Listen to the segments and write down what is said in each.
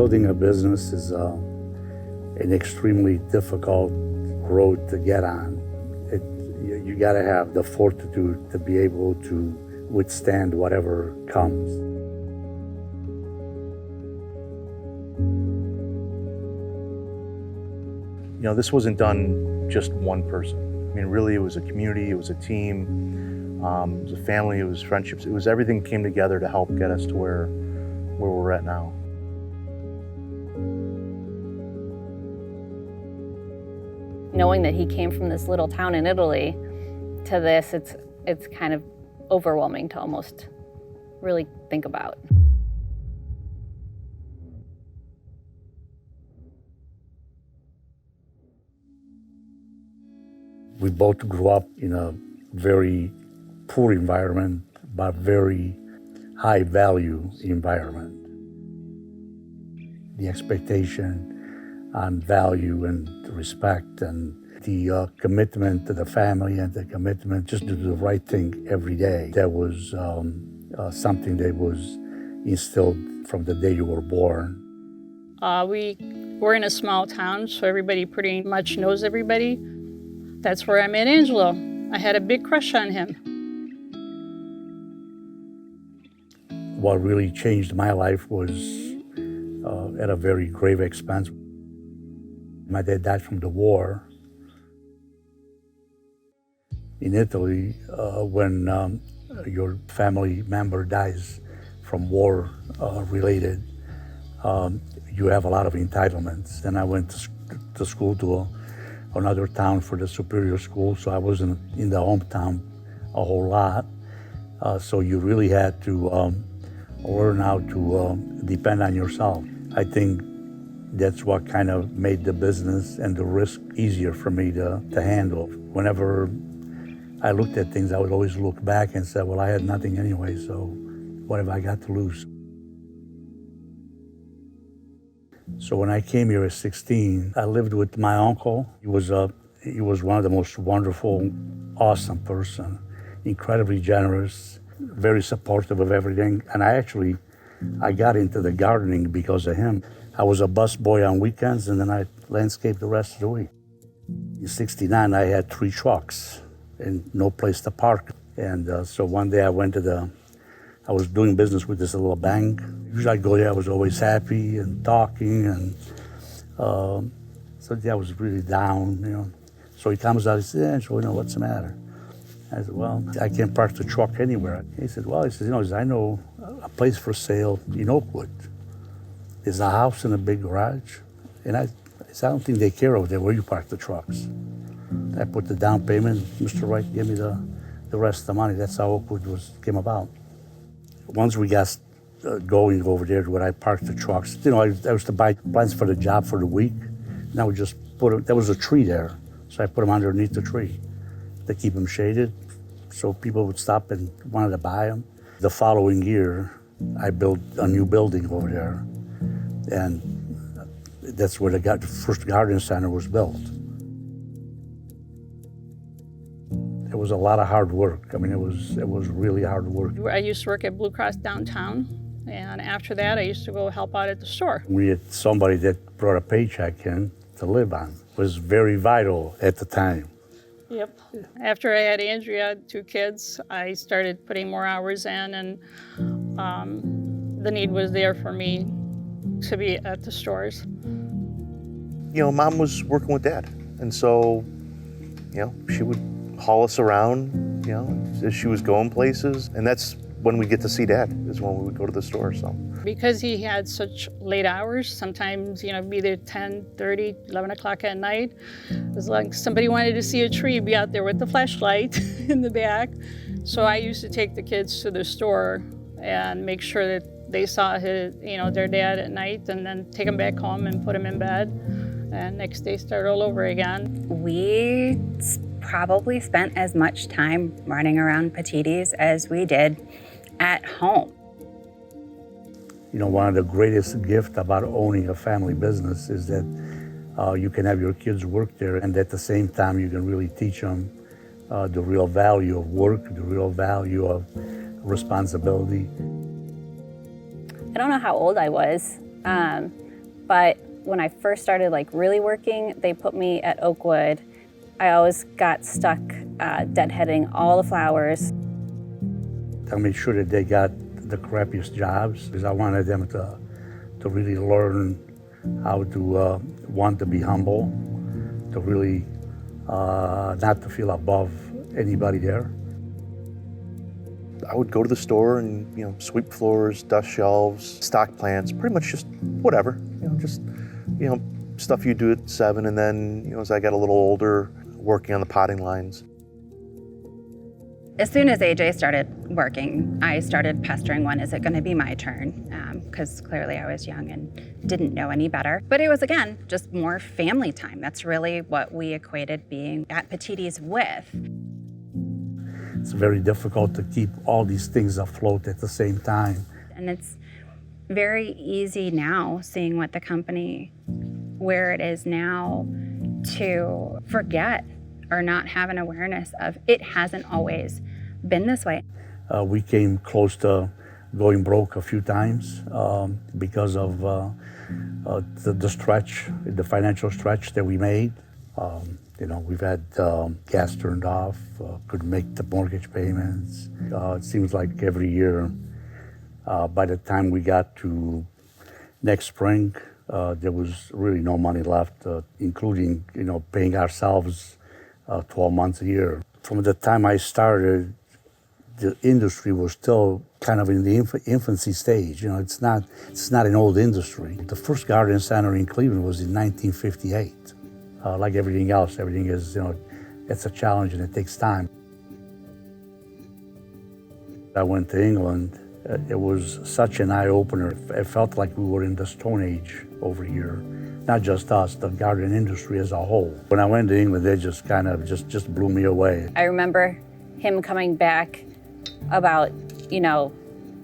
Building a business is an extremely difficult road to get on. You got to have the fortitude to be able to withstand whatever comes. You know, this wasn't done just one person. I mean, really, it was a community, it was a team, it was a family, it was friendships. It was everything came together to help get us to where we're at now. Knowing that he came from this little town in Italy to this, it's kind of overwhelming to almost really think about. We both grew up in a very poor environment, but very high value environment. The expectation on value and respect and the commitment to the family and the commitment just to do the right thing every day. That was something that was instilled from the day you were born. We're in a small town, so everybody pretty much knows everybody. That's where I met Angelo. I had a big crush on him. What really changed my life was at a very grave expense. My dad died from the war. In Italy, when your family member dies from war related, you have a lot of entitlements. And I went to school to another town for the superior school, so I wasn't in the hometown a whole lot. So you really had to learn how to depend on yourself. I think that's what kind of made the business and the risk easier for me to handle. Whenever I looked at things, I would always look back and say, well, I had nothing anyway, so what have I got to lose? So when I came here at 16, I lived with my uncle. He was one of the most wonderful, awesome person, incredibly generous, very supportive of everything. And I got into the gardening because of him. I was a bus boy on weekends, and then I landscaped the rest of the week. In 69, I had 3 trucks and no place to park. And so one day I was doing business with this little bank. Usually I'd go there, I was always happy and talking, and so I was really down, you know. So he comes out, he says, Angelo, what's the matter? I said, well, I can't park the truck anywhere. He said, I know a place for sale in Oakwood. There's a house and a big garage. And I said, I don't think they care over there where you park the trucks. I put the down payment, Mr. Wright gave me the rest of the money. That's how Oakwood came about. Once we got going over there where I parked the trucks, I was to buy plants for the job for the week. And I would just there was a tree there, so I put them underneath the tree to keep them shaded, so people would stop and wanted to buy them. The following year, I built a new building over there, and that's where the first garden center was built. It was a lot of hard work. I mean, it was really hard work. I used to work at Blue Cross downtown, and after that, I used to go help out at the store. We had somebody that brought a paycheck in to live on. It was very vital at the time. Yep. After I had Andrea, 2 kids, I started putting more hours in, and the need was there for me to be at the stores. You know, Mom was working with Dad, and so, she would haul us around, as she was going places, and that's when we get to see Dad, is when we would go to the store, so. Because he had such late hours, sometimes, be there 10, 30, 11 o'clock at night. It was like somebody wanted to see a tree, be out there with the flashlight in the back. So I used to take the kids to the store and make sure that they saw their dad at night, and then take them back home and put them in bed. And next day start all over again. We probably spent as much time running around Petittis as we did at home. One of the greatest gifts about owning a family business is that you can have your kids work there, and at the same time you can really teach them the real value of work, the real value of responsibility. I don't know how old I was, But when I first started like really working, they put me at Oakwood. I always got stuck deadheading all the flowers. I made sure that they got the crappiest jobs because I wanted them to really learn how to want to be humble, to really not to feel above anybody there. I would go to the store and sweep floors, dust shelves, stock plants, pretty much just whatever, just stuff you do at 7, and then as I got a little older, working on the potting lines. As soon as AJ started working, I started pestering when is it going to be my turn? Because clearly I was young and didn't know any better. But it was, again, just more family time. That's really what we equated being at Petittis with. It's very difficult to keep all these things afloat at the same time. And it's very easy now, seeing what the company, where it is now, to forget or not have an awareness of it hasn't always been this way. We came close to going broke a few times because of the stretch, the financial stretch that we made. We've had gas turned off, couldn't make the mortgage payments. It seems like every year, by the time we got to next spring, there was really no money left, including paying ourselves 12 months a year. From the time I started, the industry was still kind of in the infancy stage. It's not an old industry. The first garden center in Cleveland was in 1958. Like everything else, everything is, it's a challenge and it takes time. I went to England. It was such an eye-opener. It felt like we were in the Stone Age over here. Not just us, the garden industry as a whole. When I went to England, they just kind of just blew me away. I remember him coming back about,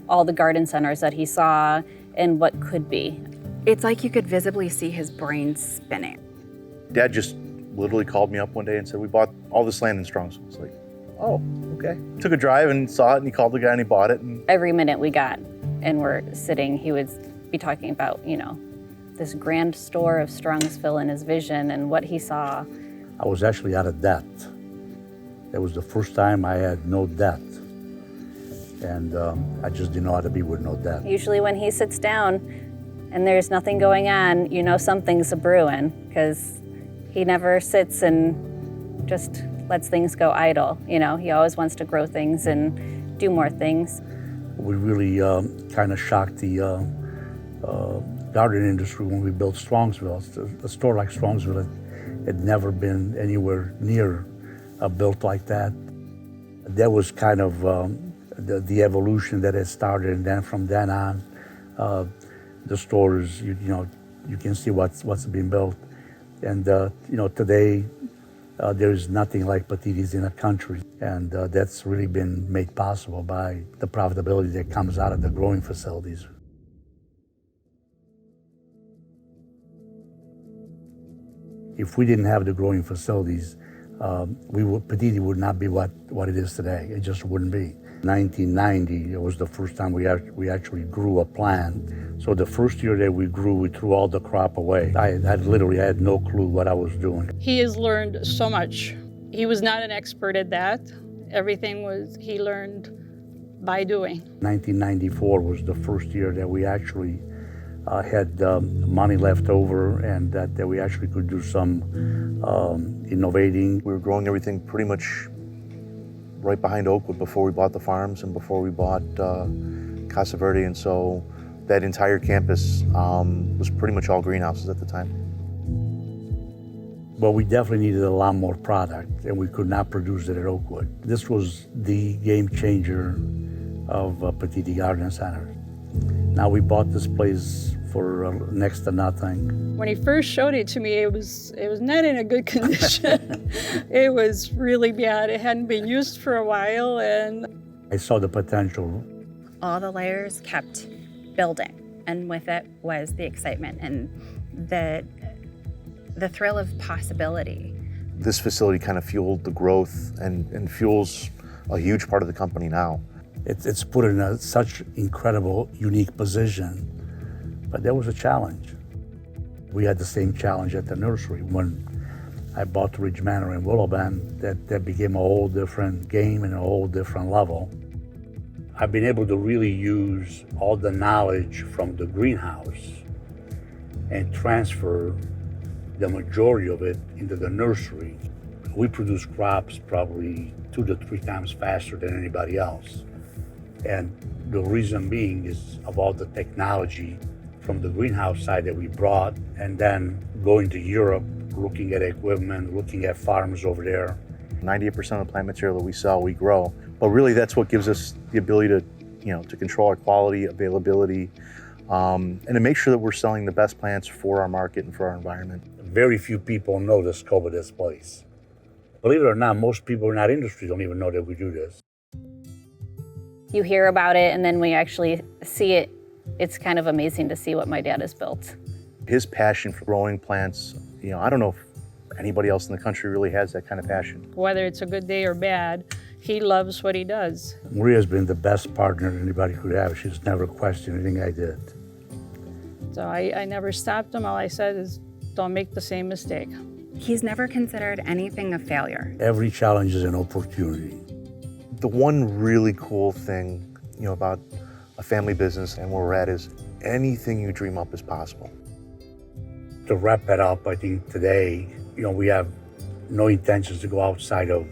all the garden centers that he saw and what could be. It's like you could visibly see his brain spinning. Dad just literally called me up one day and said, we bought all this land in Strongsville. I was like, oh, okay. Took a drive and saw it, and he called the guy and he bought it. And Every minute we got and we're sitting, he would be talking about, this grand store of Strongsville and his vision and what he saw. I was actually out of debt. It was the first time I had no debt. And I just didn't know how to be with no debt. Usually when he sits down and there's nothing going on, something's a brewing, because he never sits and just lets things go idle. He always wants to grow things and do more things. We really kind of shocked the garden industry when we built Strongsville. A store like Strongsville had never been anywhere near built like that. That was kind of the evolution that had started, and then from then on, the stores, you can see what's been built. And today, there's nothing like Petittis in the country, and that's really been made possible by the profitability that comes out of the growing facilities. If we didn't have the growing facilities, Petitti would not be what it is today. It just wouldn't be. 1990, it was the first time we actually grew a plant. So the first year that we grew, we threw all the crop away. I literally had no clue what I was doing. He has learned so much. He was not an expert at that. Everything he learned by doing. 1994 was the first year that we actually had money left over, and that we actually could do some innovating. we were growing everything pretty much right behind Oakwood before we bought the farms and before we bought Casa Verde, and so that entire campus was pretty much all greenhouses at the time. But we definitely needed a lot more product, and we could not produce it at Oakwood. This was the game changer of Petitti Garden Centers. Now we bought this place for next to nothing. When he first showed it to me, it was not in a good condition. It was really bad. It hadn't been used for a while, and I saw the potential. All the layers kept building, and with it was the excitement and the thrill of possibility. This facility kind of fueled the growth and fuels a huge part of the company now. It's put in such incredible, unique position, but there was a challenge. We had the same challenge at the nursery. When I bought the Ridge Manor in Willow Bend, that became a whole different game and a whole different level. I've been able to really use all the knowledge from the greenhouse and transfer the majority of it into the nursery. We produce crops probably 2 to 3 times faster than anybody else. And the reason being is of all the technology from the greenhouse side that we brought, and then going to Europe, looking at equipment, looking at farms over there. 98% of the plant material that we sell, we grow. But really that's what gives us the ability to control our quality, availability, and to make sure that we're selling the best plants for our market and for our environment. Very few people know the scope of this place. Believe it or not, most people in that industry don't even know that we do this. You hear about it, and then we actually see it. It's kind of amazing to see what my dad has built. His passion for growing plants, I don't know if anybody else in the country really has that kind of passion. Whether it's a good day or bad, he loves what he does. Maria's been the best partner anybody could have. She's never questioned anything I did. So I never stopped him. All I said is, don't make the same mistake. He's never considered anything a failure. Every challenge is an opportunity. The one really cool thing, about a family business and where we're at is anything you dream up is possible. To wrap it up, I think today, we have no intentions to go outside of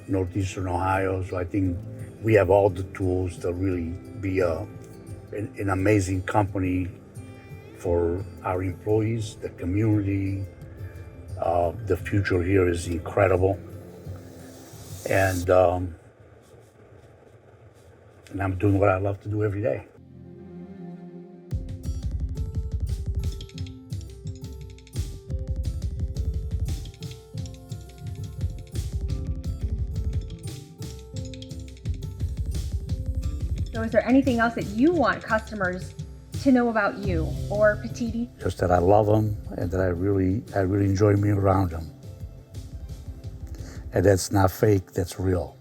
Northeastern Ohio. So I think we have all the tools to really be an amazing company for our employees, the community. The future here is incredible. And I'm doing what I love to do every day. So is there anything else that you want customers to know about you or Petitti? Just that I love them and that I really enjoy being around them. And that's not fake, that's real.